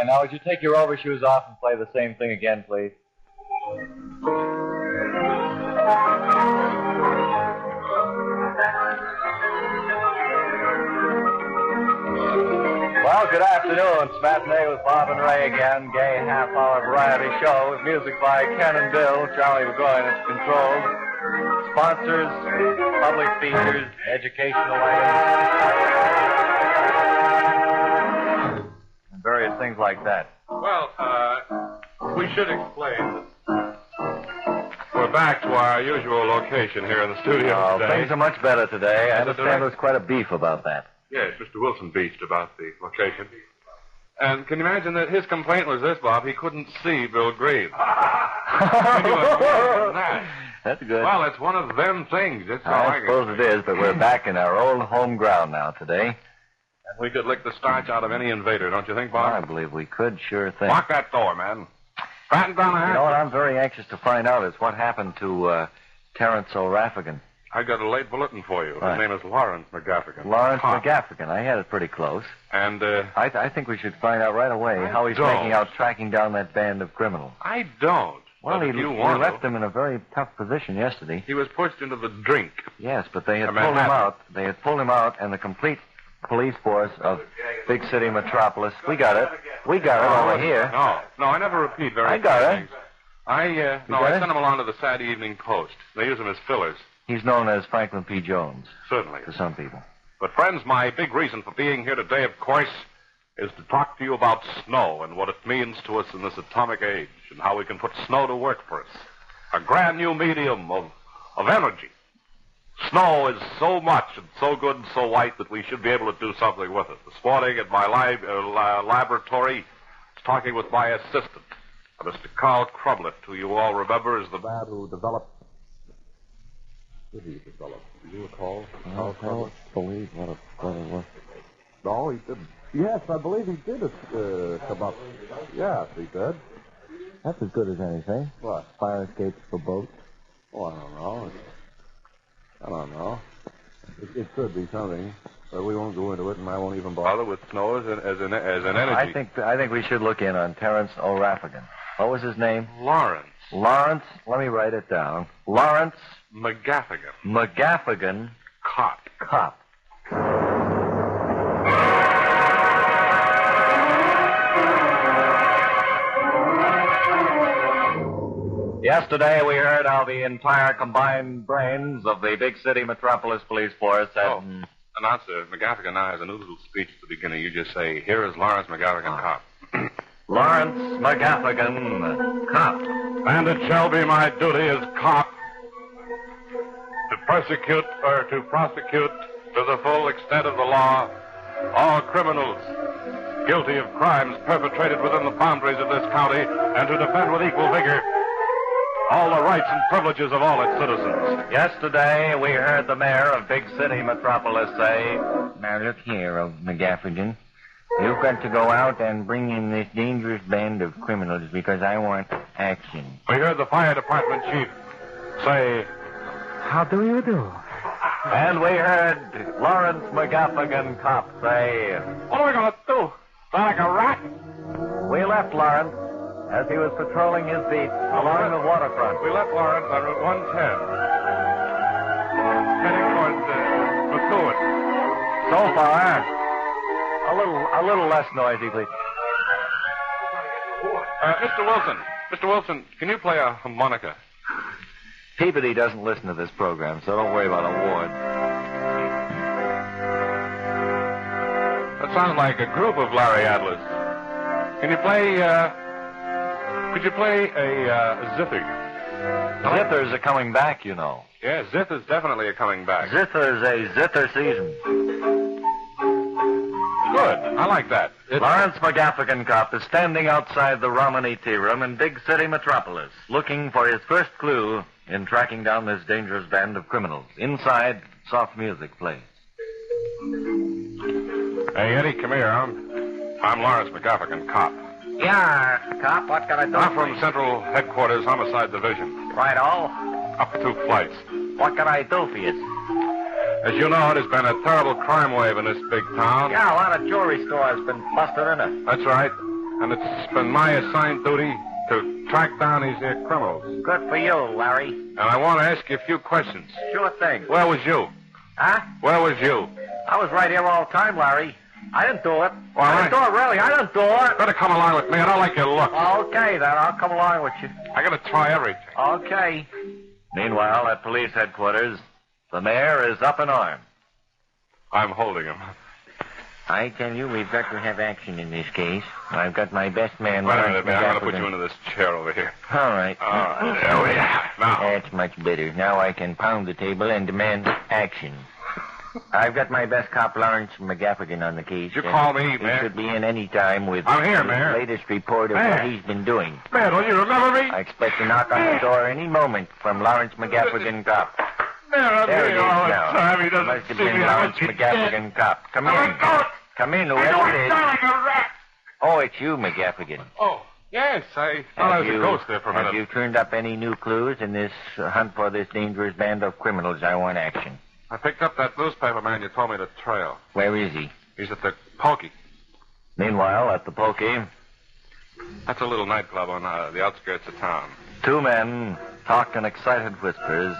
fine. Now, would you take your overshoes off and play the same thing again, please? Well, good afternoon. It's Matinee with Bob and Ray again. Gay half-hour variety show with music by Ken and Bill. Charlie Burgoyne is controlled. Sponsors, public features, educational items, and various things like that. Well, we should explain that we're back to our usual location here in the studio today. Things are much better today. I understand there's quite a beef about that. Yes, Mr. Wilson beached about the location. And can you imagine that his complaint was this, Bob? He couldn't see Bill Grieve. That's good. Well, it's one of them things. It's I suppose it is, but we're back in our old home ground now today. And we could lick the starch out of any invader, don't you think, Bob? I believe we could, sure thing. Lock that door, man. Batten down the hatch. You know what I'm very anxious to find out is what happened to Terence O'Raffigan. I got a late bulletin for you. His name is Lawrence McGaffigan. Lawrence McGaffigan. I had it pretty close. And, I think we should find out right away how he's making out tracking down that band of criminals. I don't. Well, he left him in a very tough position yesterday. He was pushed into the drink. Yes, but they had pulled him out. They had pulled him out, and the complete police force of big city metropolis. We got it. We got it over here. No, I never repeat very I got things. I sent him along to the Saturday Evening Post. They use him as fillers. He's known as Franklin P. Jones. Certainly. To some people. But, friends, my big reason for being here today, of course, is to talk to you about snow and what it means to us in this atomic age and how we can put snow to work for us. A grand new medium of energy. Snow is so much and so good and so white that we should be able to do something with it. This morning at my laboratory, I was talking with my assistant, Mr. Carl Crumlett, who you all remember is the man who developed... What did he develop? Do you recall? I don't believe what it was. No, he didn't. Yes, I believe he did come up. Yes, he did. That's as good as anything. What? Fire escapes for boats. Oh, I don't know. It could be something, but we won't go into it, and I won't even bother with snow as an energy. I think we should look in on Terence O'Raffigan. What was his name? Lawrence. Let me write it down. Lawrence McGaffigan. McGaffigan. Cop. Yesterday, we heard how the entire combined brains of the big city metropolis police force had... Announcer, McGaffigan now has a new little speech at the beginning. You just say, here is Lawrence McGaffigan, cop. Lawrence McGaffigan, cop. And it shall be my duty as cop to persecute or to prosecute to the full extent of the law all criminals guilty of crimes perpetrated within the boundaries of this county and to defend with equal vigor all the rights and privileges of all its citizens. Yesterday, we heard the mayor of big city metropolis say, "Now look here, McGaffigan. You've got to go out and bring in this dangerous band of criminals because I want action." We heard the fire department chief say, "How do you do?" And we heard Lawrence McGaffigan, cop, say, "What are we going to do? Sound like a rat?" We left Lawrence as he was patrolling his beat along the waterfront. We left Lawrence on Route 110, heading towards Methuen. So far, a little less noisy, please. Mr. Wilson, can you play a harmonica? Peabody doesn't listen to this program, so don't worry about awards. That sounds like a group of Larry Adlers. Can you play, could you play a zither? Zithers are coming back, you know. Yeah, zither's definitely coming back. Zither's a zither season. Good. I like that. Lawrence McGaffigan, cop, is standing outside the Romney tea room in big city metropolis, looking for his first clue in tracking down this dangerous band of criminals. Inside, soft music plays. Hey, Eddie, come here. I'm Lawrence McGaffigan, cop. Yeah, cop, what can I do? I'm from Central Headquarters, Homicide Division. Right-o. Up 2 flights. What can I do for you? As you know, there's been a terrible crime wave in this big town. Yeah, a lot of jewelry stores been busted in it. That's right. and it's been my assigned duty to track down these here criminals. Good for you, Larry. And I want to ask you a few questions. Sure thing. Where was you? Huh? Where was you? I was right here all the time, Larry. I didn't do it. Well, I didn't do it, really. I didn't do it. Better come along with me. I don't like your look. Okay, then. I'll come along with you. I got to try everything. Okay. Meanwhile, at police headquarters, the mayor is up in arms. I'm holding him. I tell you, we've got to have action in this case. I've got my best man... Wait a minute, man. I'm going to put you into this chair over here. All right. There we are. Now. That's much better. Now I can pound the table and demand action. I've got my best cop, Lawrence McGaffigan, on the case. You call me, He Mayor? should be in any time with I'm here, the Mayor. latest report of Mayor. what he's been doing. Man, don't you remember me? I expect a knock on the door any moment from Lawrence McGaffigan, cop. Mayor, I'm There it here is all the now. time. He doesn't Must have see been me. Lawrence McGaffigan, cop. Come in. Come in, whoever it is. Oh, it's you, McGaffigan. Oh, yes. I thought I was a ghost there for a minute. Have you turned up any new clues in this hunt for this dangerous band of criminals? I want action. I picked up that newspaper man you told me to trail. Where is he? He's at the Pokey. Meanwhile, at the Pokey, That's a little nightclub on the outskirts of town. two men talk in excited whispers.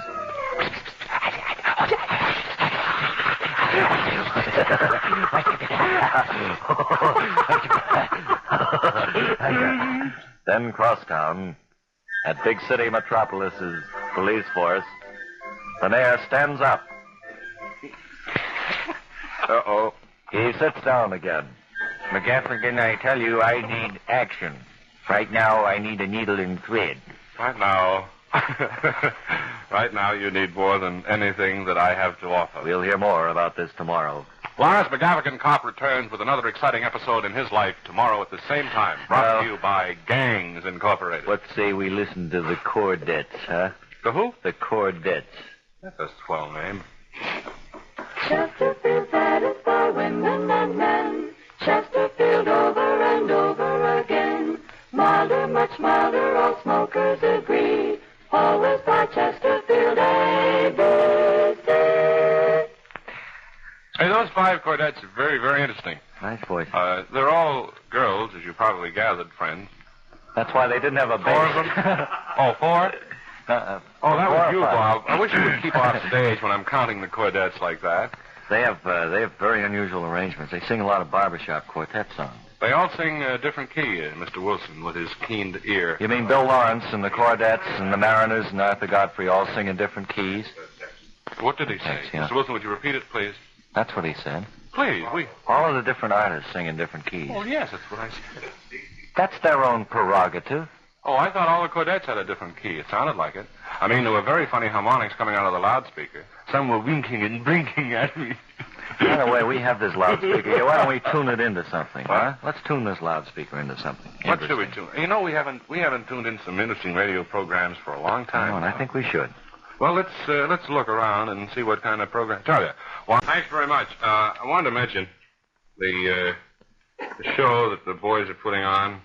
Then cross town, at big city metropolis's police force, the mayor stands up. Uh-oh. He sits down again. McGaffigan, I tell you, I need action. Right now, I need a needle and thread. Right now. Right now, you need more than anything that I have to offer. We'll hear more about this tomorrow. Lawrence McGaffigan Cop returns with another exciting episode in his life tomorrow at the same time. Brought to you by Gangs Incorporated. Let's say we listen to the Cordettes, huh? The who? The Cordettes. That's a swell name. Chesterfield satisfy women and men. Chesterfield over and over again. Milder, much milder, all smokers agree. Always by Chesterfield ABC. Hey, those five Cordettes are very, very interesting. Nice voice. They're all girls, as you probably gathered, friends. That's why they didn't have a bass. Four of them? Oh, four? Oh, Oh, that was you, Bob. I wish you would keep off stage when I'm counting the Cordettes like that. They have very unusual arrangements. They sing a lot of barbershop quartet songs. They all sing a different key, Mr. Wilson, with his keen ear. You mean Bill Lawrence and the Cordettes and the Mariners and Arthur Godfrey all sing in different keys? What did he say? Thanks, yeah. Mr. Wilson, would you repeat it, please? That's what he said. Please, All of the different artists sing in different keys. Oh, yes, that's what I said. That's their own prerogative. Oh, I thought all the Cordettes had a different key. It sounded like it. I mean, there were very funny harmonics coming out of the loudspeaker. Some were winking and blinking at me. By the way, we have this loudspeaker here. Why don't we tune it into something, huh? Let's tune this loudspeaker into something. What should we tune? You know, we haven't tuned in some interesting radio programs for a long time. Oh, and I think we should. Well, let's look around and see what kind of program. Tell you. Well, thanks very much. I wanted to mention the show that the boys are putting on,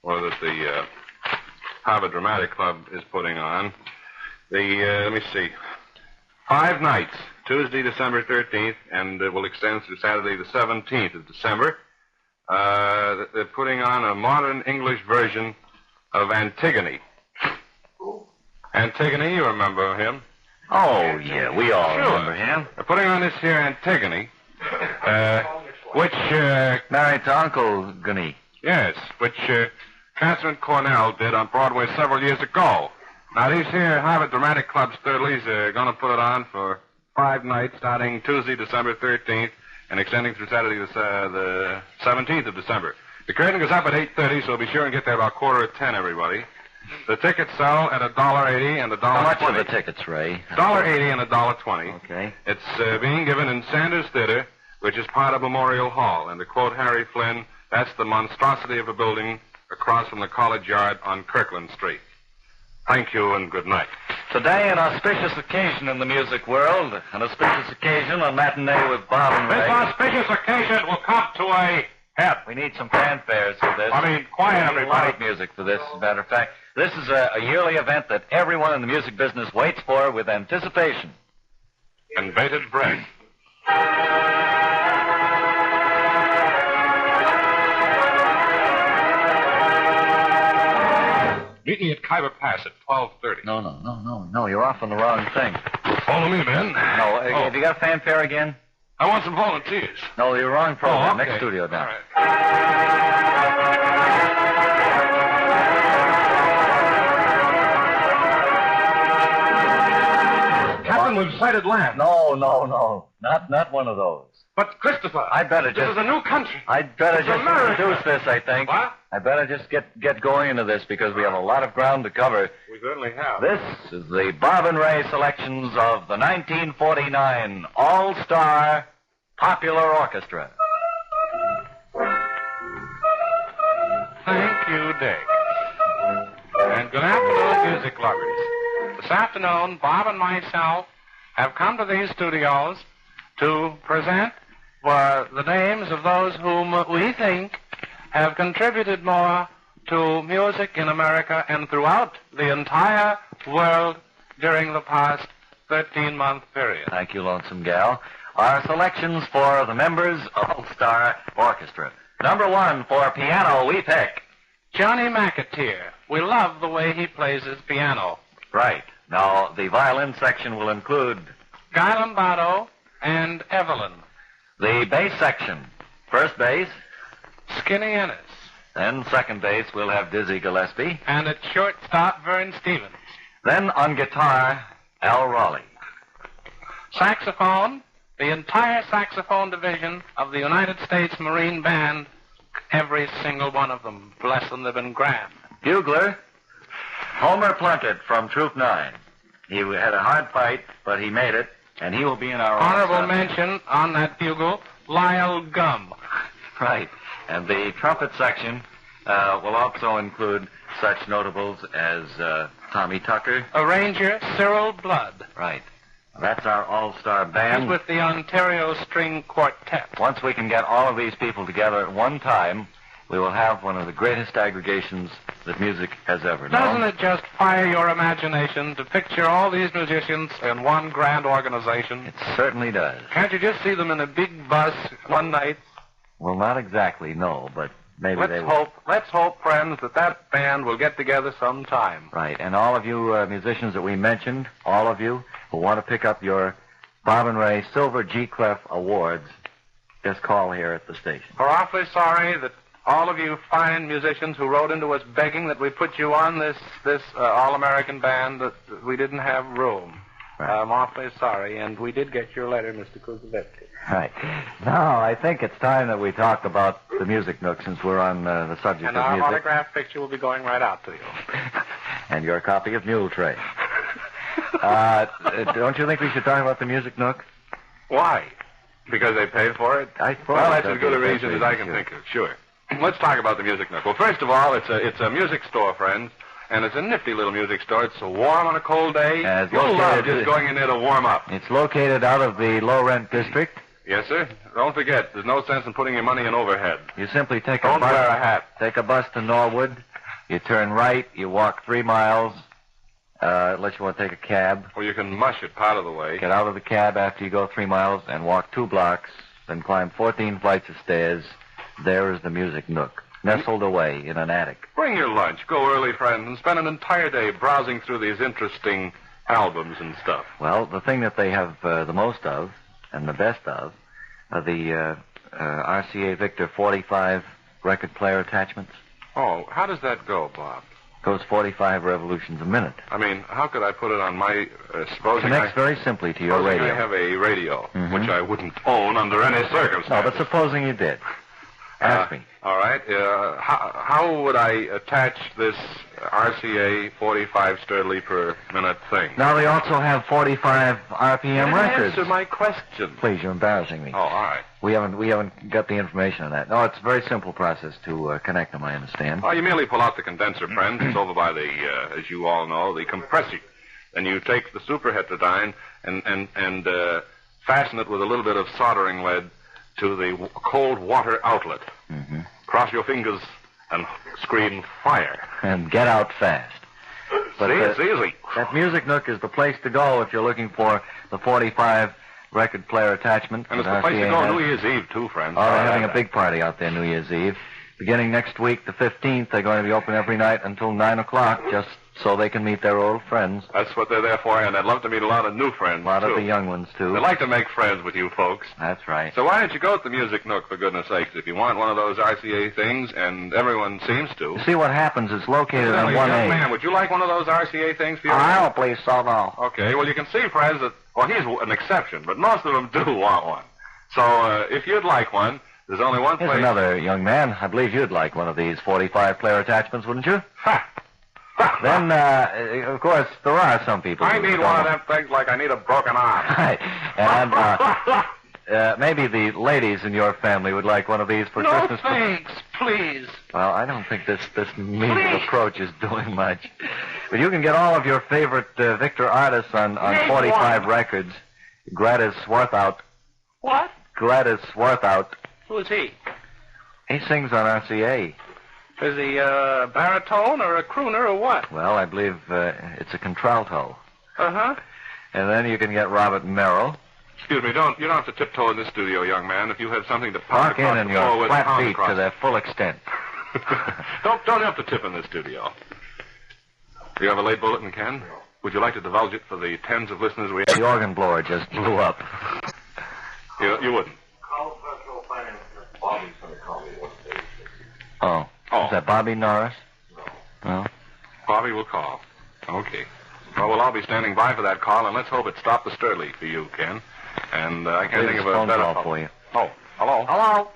or that the Harvard Dramatic Club is putting on. Let me see, 5 nights. Tuesday, December 13th, and it will extend through Saturday, the 17th of December. They're putting on a modern English version of Antigone. Antigone, you remember him? Oh, yeah, we all remember him. They're putting on this here Antigone, which... Married to Uncle Gunny. Yes, which Catherine Cornell did on Broadway several years ago. Now, these here Harvard Dramatic Club Sturleys are going to put it on for 5 nights, starting Tuesday, December 13th, and extending through Saturday, the 17th of December. The curtain goes up at 8:30, so be sure and get there about 9:45, everybody. The tickets sell at $1.80 and $1.20. How much are the tickets, Ray? $1.80 and $1.20. Okay. It's being given in Sanders Theater, which is part of Memorial Hall. And to quote Harry Flynn, that's the monstrosity of a building across from the College Yard on Kirkland Street. Thank you and good night. Today, an auspicious occasion in the music world. An auspicious occasion on Matinee with Bob and This Ray. auspicious occasion will come to a head. We need some fanfares for this. Quiet, We need light music for this, as a matter of fact. This is a yearly event that everyone in the music business waits for with anticipation. And bated breath. Meet me at Khyber Pass at 12:30. No. You're off on the wrong thing. Follow me, men. No, have you got fanfare again? I want some volunteers. No, you're wrong program. Okay. Next studio down. All right. Captain, we've sighted land. No. Not one of those. But, Christopher, I'd better this is a new country. I'd better It's just America. introduce this, I think. What? I better just get going into this because we have a lot of ground to cover. We certainly have. This is the Bob and Ray selections of the 1949 All-Star Popular Orchestra. Thank you, Dick. And good afternoon, music lovers. This afternoon, Bob and myself have come to these studios to present for the names of those whom we think have contributed more to music in America and throughout the entire world during the past 13-month period. Thank you, Lonesome Gal. Our selections for the members of All-Star Orchestra. Number 1 for piano, we pick. Johnny McAteer. We love the way he plays his piano. Right. Now, the violin section will include Guy Lombardo and Evelyn. the bass section. First bass, Skinny Ennis. then second base we'll have Dizzy Gillespie. And at shortstop, Vern Stevens. Then on guitar, Al Raleigh. Saxophone, the entire saxophone division of the United States Marine Band, every single one of them. Bless them, they've been grand. Bugler, Homer Plunkett from Troop 9. He had a hard fight, but he made it, and he will be in our Honorable all-star. mention on that bugle, Lyle Gum. Right. And the trumpet section will also include such notables as Tommy Tucker. Arranger, Cyril Blood. Right. That's our all-star band. He's with the Ontario String Quartet. Once we can get all of these people together at one time, we will have one of the greatest aggregations that music has ever known. Doesn't it just fire your imagination to picture all these musicians in one grand organization? It certainly does. Can't you just see them in a big bus one night? Well, not exactly, no, but maybe they will. Let's hope, friends, that band will get together sometime. Right, and all of you musicians that we mentioned, all of you who want to pick up your Bob and Ray Silver G. Clef Awards, just call here at the station. We're awfully sorry that all of you fine musicians who wrote into us begging that we put you on this All-American band, that we didn't have room. Right. I'm awfully sorry, and we did get your letter, Mr. Kuzovetsky. Right. Now, I think it's time that we talk about the Music Nook since we're on the subject And of our music. autograph picture will be going right out to you. And your copy of Mule Train. Don't you think we should talk about the Music Nook? Why? Because they paid for it? I suppose Well, that's that'd as good be a the reason best as I can sure. think of. Sure. Let's talk about the Music Nook. Well, first of all, it's a music store, friends, and it's a nifty little music store. It's so warm on a cold day. It's You'll love located- just going in there to warm up. It's located out of the low-rent district. Yes, sir. Don't forget, there's no sense in putting your money in overhead. You simply take Don't a bus. wear a hat. Take a bus to Norwood. You turn right. You walk 3 miles. Unless you want to take a cab. Or you can mush it part of the way. Get out of the cab after you go 3 miles and walk 2 blocks. Then climb 14 flights of stairs. There is the Music Nook, nestled away in an attic. Bring your lunch. Go early, friends, and spend an entire day browsing through these interesting albums and stuff. Well, the thing that they have the most of and the best of are the RCA Victor 45 record player attachments. Oh, how does that go, Bob? Goes 45 revolutions a minute. I mean, how could I put it on my, supposing Connects very simply to your supposing radio. I have a radio, Mhm. which I wouldn't own under any No, circumstances. but supposing you did. Ask me. All right. How would I attach this RCA 45 Sturley per minute thing? Now they also have 45 RPM records. Answer my question. Please, you're embarrassing me. Oh, all right. We haven't got the information on that. No, it's a very simple process to connect them, I understand. Well, you merely pull out the condenser, friends. It's over by the, as you all know, the compressor. Then you take the superheterodyne and fasten it with a little bit of soldering lead to the cold water outlet. Mm-hmm. Cross your fingers and scream fire. And get out fast. But See, it's easy. that Music Nook is the place to go if you're looking for the 45 record player attachment. And it's that the place to RCA go has. New Year's Eve, too, friends. Oh, they're having a big party out there New Year's Eve. Beginning next week, the 15th, they're going to be open every night until 9 o'clock, just so they can meet their old friends. That's what they're there for, and I'd love to meet a lot of new friends, A lot of the young ones, too. They'd like to make friends with you folks. That's right. So why don't you go to the Music Nook, for goodness sakes, if you want one of those RCA things, and everyone seems to. You see what happens? It's located on Young 1A. man, would you like one of those RCA things for your... I don't believe so, no. Okay, well, you can see, friends, that... Well, he's an exception, but most of them do want one. So, if you'd like one, there's only one place... Here's another young man. I believe you'd like one of these 45-player attachments, wouldn't you? Ha! Then, of course, there are some people... I need one of them things like I need a broken arm. Right. And, maybe the ladies in your family would like one of these for Christmas. No, thanks, please. Well, I don't think this means of approach is doing much. But you can get all of your favorite Victor artists on 45 records. Gladys Swarthout. What? Gladys Swarthout. Who is he? He sings on RCA. Is he a baritone or a crooner or what? Well, I believe it's a contralto. Uh-huh. And then you can get Robert Merrill. Excuse me, you don't have to tiptoe in this studio, young man. If you have something to Park in across and the floor your with flat pound feet across to their full extent. Don't have to tip in this studio. Do you have a late bulletin, Ken? No. Would you like to divulge it for the tens of listeners we have? The organ blower just blew up. You wouldn't. Call personal finance. Bobby's going to call me one day. Oh. Is that Bobby Norris? No. Bobby will call. Okay. Well, we'll all be standing by for that call, and let's hope it stopped the stir leak for you, Ken. And I can't think of a phone better call for you. Oh, hello. Hello.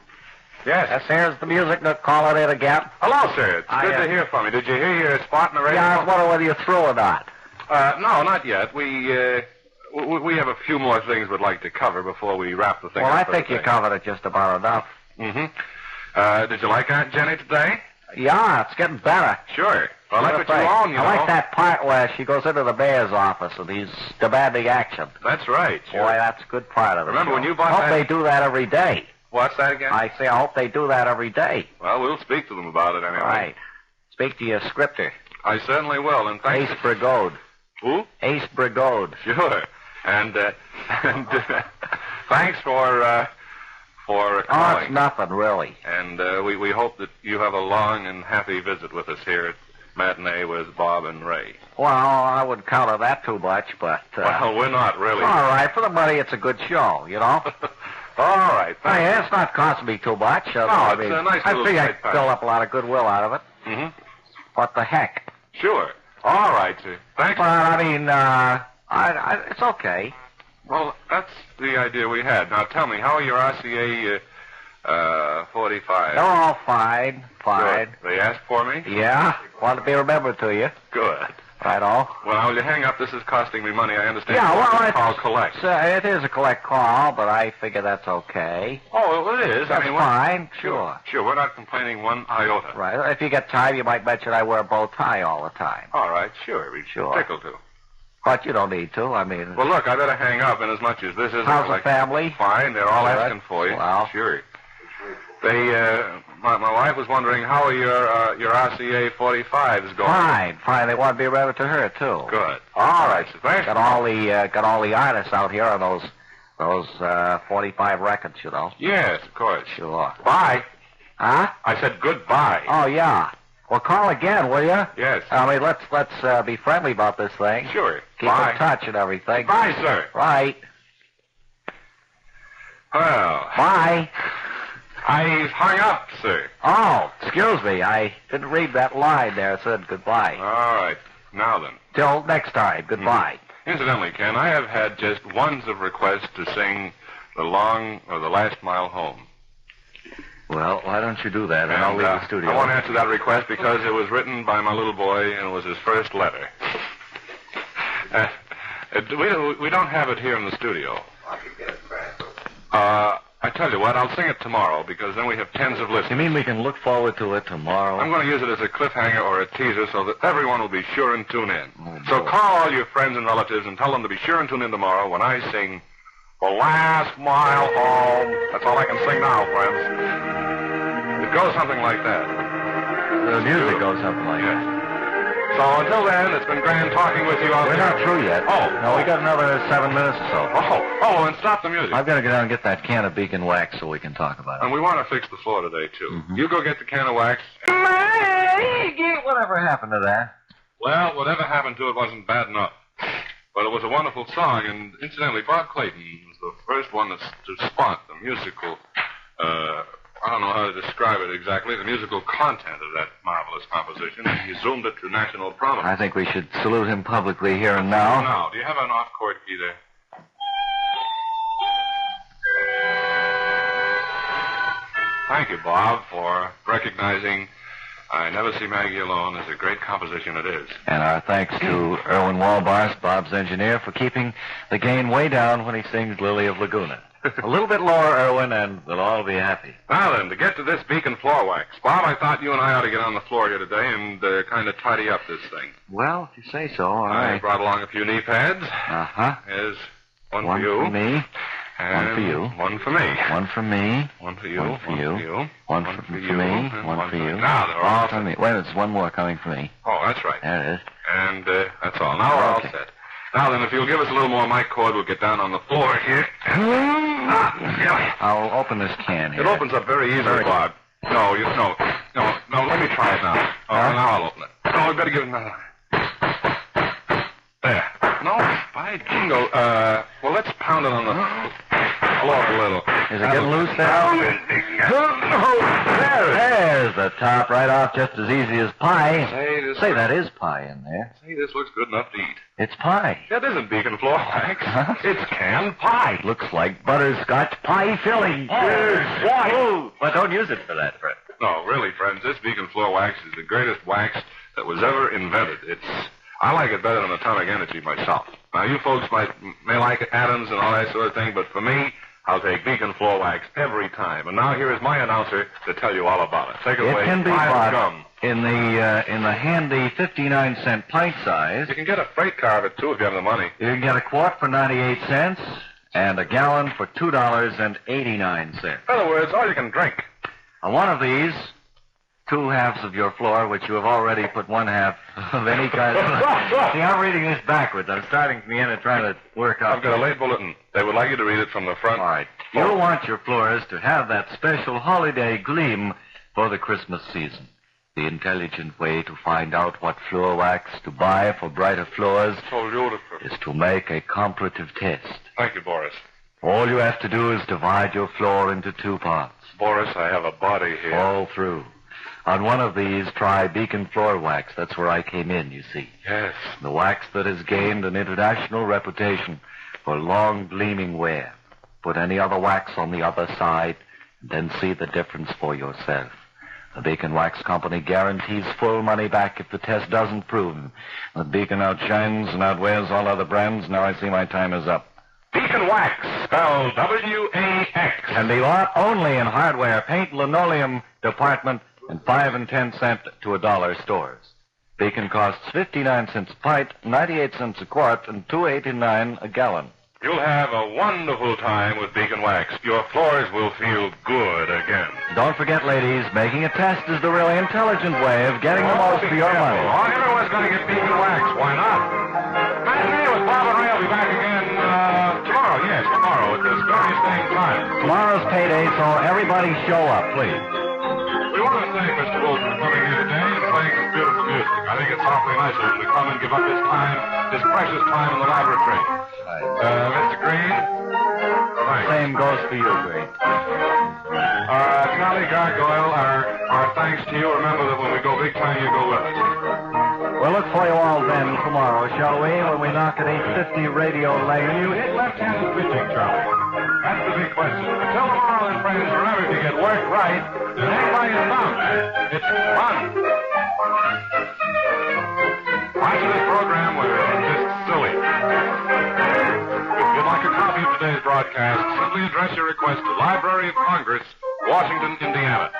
Yes. Here's the Music Nook calling in again. Hello, sir. It's I, good to hear from you. Did you hear your spot in the radio? Yeah, I was wondering whether you're through or not. No, not yet. We have a few more things we'd like to cover before we wrap the thing Well, up I for think today. you covered it just about enough. Mm-hmm. Did you like Aunt Jenny today? Yeah, it's getting better. Sure. Well, that's what you Say, own, you know. I like that part where she goes into the mayor's office and he's demanding action. That's right. Sure. Boy, that's a good part of it. Remember when you bought I hope that- they do that every day. What's that again? I say, I hope they do that every day. Well, we'll speak to them about it anyway. Right. Speak to your scripter. I certainly will, and thanks. Ace Brigode. Who? Ace Brigode. Sure. And thanks for Oh, calling. it's nothing, really. And we hope that you have a long and happy visit with us here at Matinee with Bob and Ray. Well, I wouldn't counter that too much, but... Well, we're not really. all right, for the money, it's a good show, you know? All right. Hey, Thanks. it's not costing me too much. No, it's a nice I little figure I tight could pack. build up a lot of goodwill out of it. Mm-hmm. What the heck? Sure. All right, sir. Thanks. But, I mean, it's okay. Well, that's the idea we had. Now, tell me, how are your RCA 45? They're all fine. Fine. Good. They asked for me? Yeah? Want to be remembered to you. Good. Right on. Well, will you hang up? This is costing me money. I understand. Yeah, You well, want to it's... call collect. It is a collect call, but I figure that's okay. Oh, well, it is. That's I mean, fine, sure. Sure, we're not complaining one iota. Right. If you get time, you might mention I wear a bow tie all the time. All right, sure. We'd Sure. tickle to. But you don't need to. I mean... Well, look, I better hang up, and as much as this is... How's the family? Fine, they're all Good. asking for you. Well. Sure. They, my wife was wondering how are your RCA 45s going. Fine. They want to be remembered to her, too. Good. All right, so thanks. Got all the artists out here on those 45 records, you know. Yes, of course. Sure. Bye. Huh? I said goodbye. Oh, yeah. Well, call again, will you? Yes. I mean, let's be friendly about this thing. Sure. Keep Bye. in touch and everything. Bye, sir. Right. Well, Bye. I've hung up, sir. Oh, excuse me. I didn't read that line there. It said goodbye. All right. Now then. Till next time. Goodbye. Incidentally, Ken, I have had just ones of requests to sing the last mile home. Well, why don't you do that, and I'll leave the studio. I won't answer that request because it was written by my little boy and it was his first letter. We don't have it here in the studio. I tell you what, I'll sing it tomorrow because then we have tens of listeners. You mean we can look forward to it tomorrow? I'm going to use it as a cliffhanger or a teaser so that everyone will be sure and tune in. Oh, so boy. call all your friends and relatives and tell them to be sure and tune in tomorrow when I sing The Last Mile Home. That's all I can sing now, friends. It goes something like that. The music goes something like that. Yes. So until then, it's been grand talking with you out We're there. not through yet. Oh. No, we got another 7 minutes or so. Oh, and stop the music. I've got to go down and get that can of beacon wax so we can talk about it. And we want to fix the floor today, too. Mm-hmm. You go get the can of wax. Whatever happened to that? Well, whatever happened to it wasn't bad enough. But it was a wonderful song, and incidentally, Bob Clayton was the first one to spot the musical, I don't know how to describe it exactly, the musical content of that marvelous composition, and he zoomed it to national prominence. I think we should salute him publicly here and now. Now, do you have an off-chord key there? Thank you, Bob, for recognizing I Never See Maggie Alone as a great composition it is. And our thanks to Erwin Walbars, Bob's engineer, for keeping the gain way down when he sings Lily of Laguna. A little bit lower, Erwin, and we'll all be happy. Now then, to get to this beacon floor wax. Bob, I thought you and I ought to get on the floor here today and kind of tidy up this thing. Well, if you say so, all I right. brought along a few knee pads. Uh-huh. Here's one One for you. for me. And One for you. One for me. One for me. One for you. One for you. One for you. me. And One for you. Now, they're all for me. Wait, there's one more coming for me. Oh, that's right. There it is. And that's all. Now we're all Okay. set. Now then, if you'll give us a little more mic cord, we'll get down on the floor here. I'll open this can here. It opens up very easily, Bob. No, let me try it now. Oh, now I'll open it. No, I better give it another. There. No, by jingo. Well, let's pound it on the floor a little. Is it getting loose now? There's the top right off just as easy as pie. Say, that is pie in there. Say, this looks good enough to eat. It's pie. That isn't beacon floor wax. Huh? It's canned pie. Looks like butterscotch pie filling. Why? But don't use it for that, Fred. No, really, friends, this beacon floor wax is the greatest wax that was ever invented. I like it better than atomic energy myself. Now, you folks may like atoms and all that sort of thing, but for me, I'll take beacon floor wax every time. And now here is my announcer to tell you all about it. Take it away. It can be Five bought gum. in the handy 59-cent pint size. You can get a freight car of it, too, if you have the money. You can get a quart for 98 cents and a gallon for $2.89. In other words, all you can drink. On one of these, 2 halves of your floor, which you have already put 1 half of any kind of... See, I'm reading this backwards. I'm starting from the end and trying to work out... I've got a late bulletin. They would like you to read it from the front. All right. You want your floors to have that special holiday gleam for the Christmas season. The intelligent way to find out what floor wax to buy for brighter floors So beautiful. is to make a comparative test. Thank you, Boris. All you have to do is divide your floor into 2 parts. Boris, I have a body here. All through. On one of these, try Beacon Floor Wax. That's where I came in, you see. Yes. The wax that has gained an international reputation for long, gleaming wear. Put any other wax on the other side, and then see the difference for yourself. The Beacon Wax Company guarantees full money back if the test doesn't prove that Beacon outshines and outwears all other brands. Now I see my time is up. Beacon Wax, spelled W-A-X. And the lot only in hardware, paint, linoleum department, and 5 and 10 cent to $1 stores. Beacon costs 59 cents a pint, 98 cents a quart, and $2.89 a gallon. You'll have a wonderful time with Beacon Wax. Your floors will feel good again. Don't forget, ladies, making a test is the really intelligent way of getting the most for your money. Oh, everyone's going to get Beacon Wax. Why not? Matinee with Bob and Ray will be back again tomorrow. Yes, tomorrow at this very same time. Tomorrow's payday, so everybody show up, please. We want to thank Mr. Wilson for coming here today and playing this beautiful music. I think it's awfully nice of him to come and give up his time, his precious time in the laboratory. Mr. Green? Thanks. Same goes for you, Green. Charlie Gargoyle, our thanks to you. Remember that when we go big time, you go with us. We'll look for you all then tomorrow, shall we, when we knock at 8:50 Radio Lane. You hit left-handed pitching, Charlie. That's the big question. Until tomorrow, then, friends, remember to get work right. It ain't by your thumb. It's fun. Watch this program where it's just silly. If you'd like a copy of today's broadcast, simply address your request to Library of Congress, Washington, Indiana.